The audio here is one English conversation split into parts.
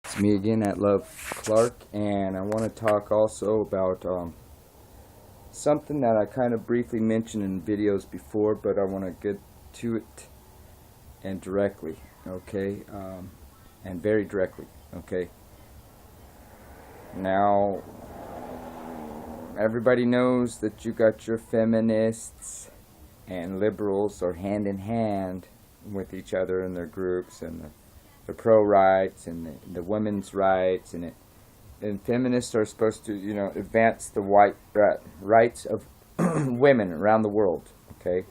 It's me again at Love Clark, and I want to talk also about something that I kind of briefly mentioned in videos before, but I want to get to it and directly, okay, and very directly, okay. Now, everybody knows that you got your feminists and liberals are hand in hand with each other in their groups, and the pro-rights and the women's rights, and feminists are supposed to, advance the rights of women around the world, okay,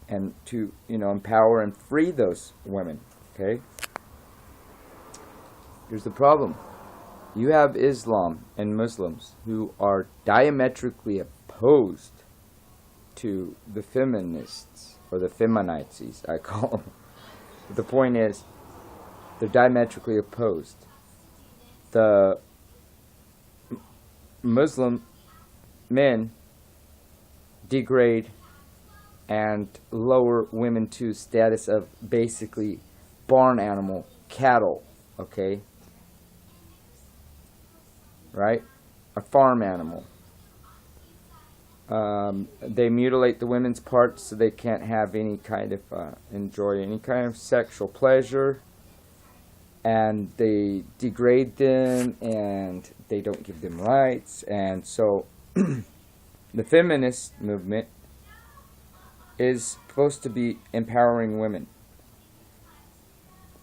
and to, empower and free those women, okay. Here's the problem. You have Islam and Muslims who are diametrically opposed to the feminists, or the feminazis, I call them. But the point is, they're diametrically opposed. The Muslim men degrade and lower women to status of basically barn animal, cattle, okay? Right? A farm animal. They mutilate the women's parts so they can't have any kind of, enjoy any kind of sexual pleasure. And they degrade them, and they don't give them rights. And so the feminist movement is supposed to be empowering women.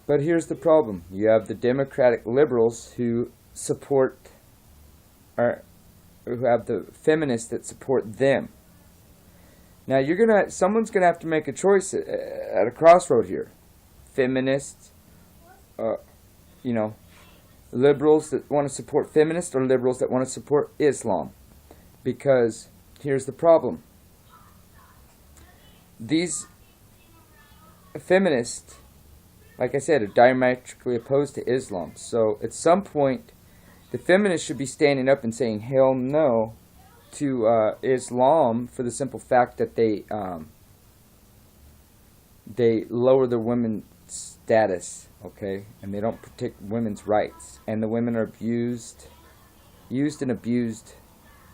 But here's the problem. You have the democratic liberals who support, or who have the feminists that support them. Now someone's gonna have to make a choice at a crossroad here. Feminists, liberals that want to support feminists, or liberals that want to support Islam. Because here's the problem. These feminists, like I said, are diametrically opposed to Islam. So at some point, the feminists should be standing up and saying hell no to Islam, for the simple fact that they lower the women's status, okay, and they don't protect women's rights, and the women are used and abused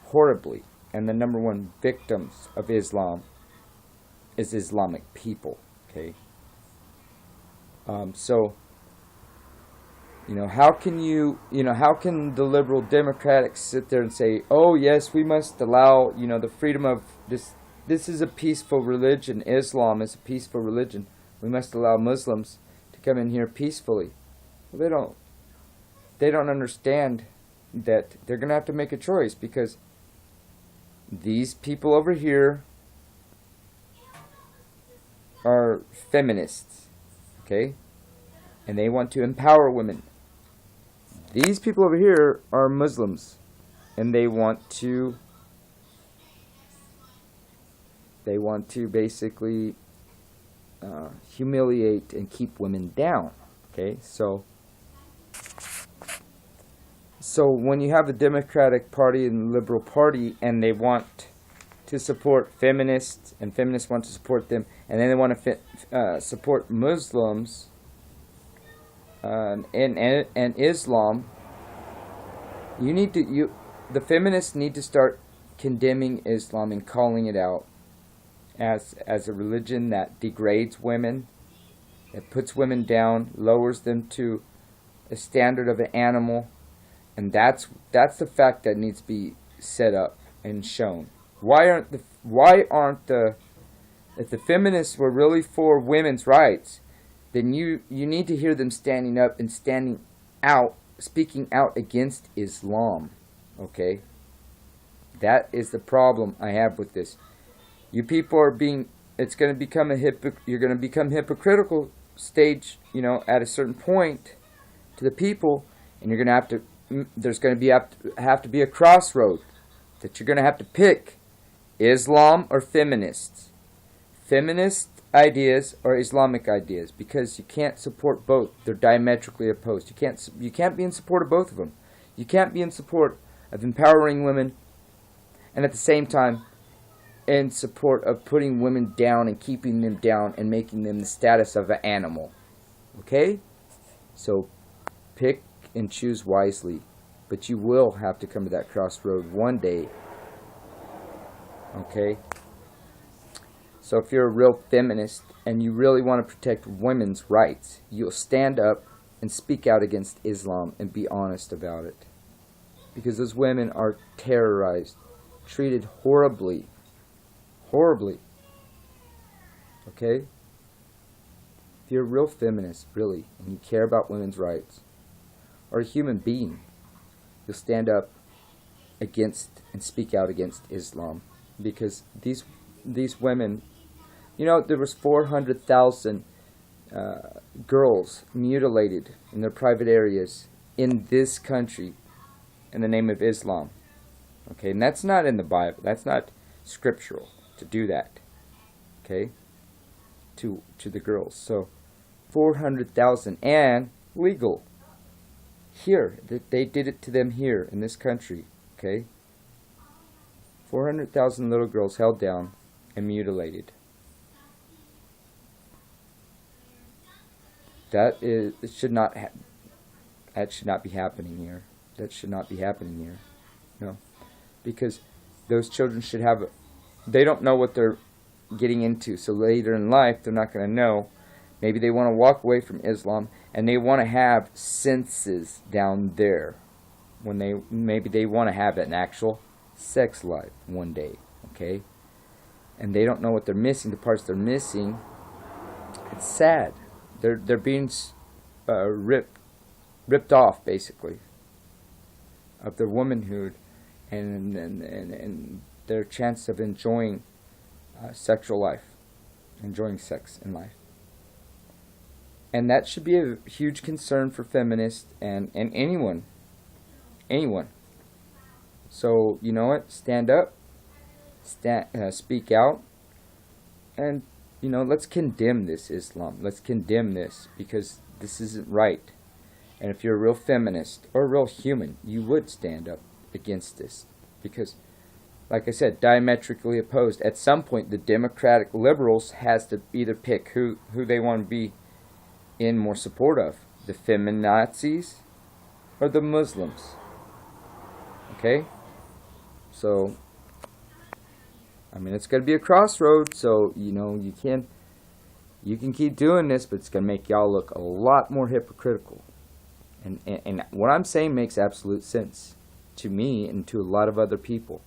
horribly, and the number one victims of Islam is Islamic people, okay. So how can how can the liberal democrats sit there and say, oh yes, we must allow, the freedom of this is a peaceful religion, Islam is a peaceful religion, we must allow Muslims to come in here peacefully. Well, they don't understand that they're going to have to make a choice, because these people over here are feminists, okay, and they want to empower women. These people over here are Muslims, and they want to basically humiliate and keep women down, okay. So when you have the Democratic Party and the Liberal Party, and they want to support feminists, and feminists want to support them, and then they want to support Muslims and Islam, the feminists need to start condemning Islam and calling it out as a religion that degrades women, that puts women down, lowers them to a standard of an animal, and that's the fact that needs to be set up and shown. If the feminists were really for women's rights, then you need to hear them standing up and speaking out against Islam, okay? That is the problem I have with this. You people are it's going to become you're going to become hypocritical stage, at a certain point to the people, and you're going to there's going to have to be a crossroad that you're going to have to pick: Islam or feminists. Feminist ideas or Islamic ideas, because you can't support both. They're diametrically opposed. You can't be in support of both of them. You can't be in support of empowering women, and at the same time in support of putting women down and keeping them down and making them the status of an animal. Okay? So pick and choose wisely. But you will have to come to that crossroad one day. Okay? So if you're a real feminist and you really want to protect women's rights, you'll stand up and speak out against Islam and be honest about it. Because those women are terrorized, treated horribly. Horribly. Okay? If you're a real feminist, really, and you care about women's rights, or a human being, you'll stand up against and speak out against Islam. Because these women, you know, there was 400,000 girls mutilated in their private areas in this country in the name of Islam. Okay, and that's not in the Bible. That's not scriptural to do that. Okay, to the girls. So 400,000 and legal here. They did it to them here in this country. Okay, 400,000 little girls held down and mutilated. That should not be happening here. That should not be happening here. No, because those children should have. They don't know what they're getting into. So later in life, they're not going to know. Maybe they want to walk away from Islam and they want to have senses down there. Maybe they want to have an actual sex life one day. Okay, and they don't know what they're missing. The parts they're missing. It's sad. They're being ripped off, basically, of their womanhood and their chance of enjoying sexual life, enjoying sex in life. And that should be a huge concern for feminists and anyone. So, you know what? Stand up, speak out, and you know, let's condemn this Islam. Let's condemn this because this isn't right. And if you're a real feminist or a real human, you would stand up against this. Because, like I said, diametrically opposed. At some point, the Democratic liberals has to either pick who they want to be in more support of. The feminazis or the Muslims. Okay? So, I mean, it's going to be a crossroad, so, you know, you can keep doing this, but it's going to make y'all look a lot more hypocritical. And what I'm saying makes absolute sense to me and to a lot of other people.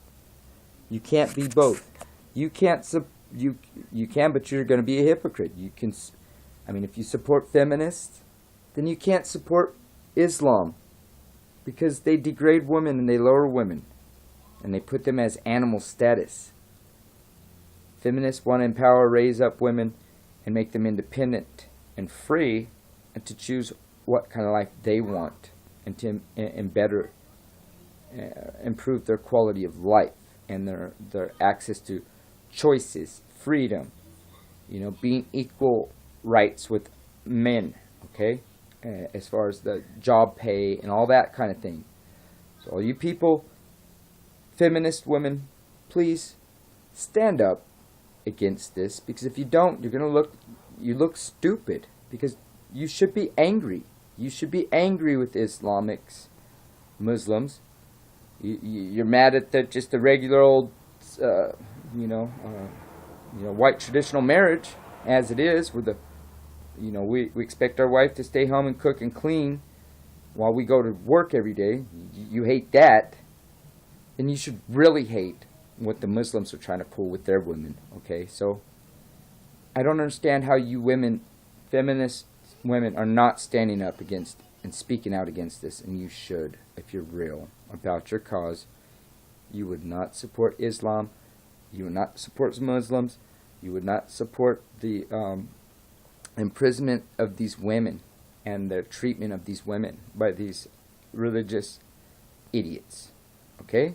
You can't be both. You can, but you're going to be a hypocrite. You can, I mean, if you support feminists, then you can't support Islam because they degrade women and they lower women and they put them as animal status. Feminists want to empower, raise up women, and make them independent and free, and to choose what kind of life they want, and to improve their quality of life and their access to choices, freedom, you know, being equal rights with men. Okay, as far as the job pay and all that kind of thing. So, all you people, feminist women, please stand up against this, because if you don't, you're gonna look stupid, because you should be angry. You should be angry with Muslims. You're mad at just the regular old, white traditional marriage as it is, where we expect our wife to stay home and cook and clean while we go to work every day. You hate that, and you should really hate what the Muslims are trying to pull with their women. Okay, so I don't understand how you women, feminist women, are not standing up against and speaking out against this, and you should if you're real about your cause. You would not support Islam. You would not support Muslims. You would not support the imprisonment of these women and the treatment of these women by these religious idiots. Okay?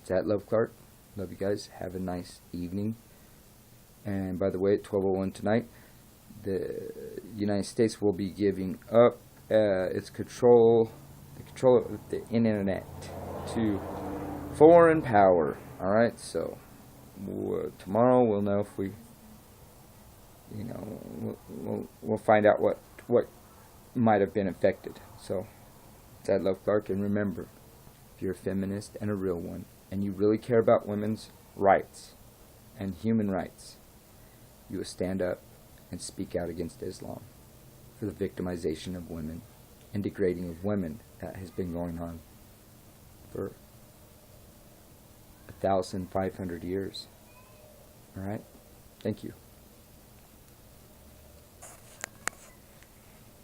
Is that Love Clark? Love you guys. Have a nice evening. And by the way, at 12:01 tonight, the United States will be giving up the control of the internet to foreign power. All right, so tomorrow we'll know if we'll find out what might have been affected. So, I love Clark, and remember, if you're a feminist and a real one, and you really care about women's rights and human rights, you will stand up and speak out against Islam for the victimization of women and degrading of women that has been going on for 1,500 years. All right? Thank you.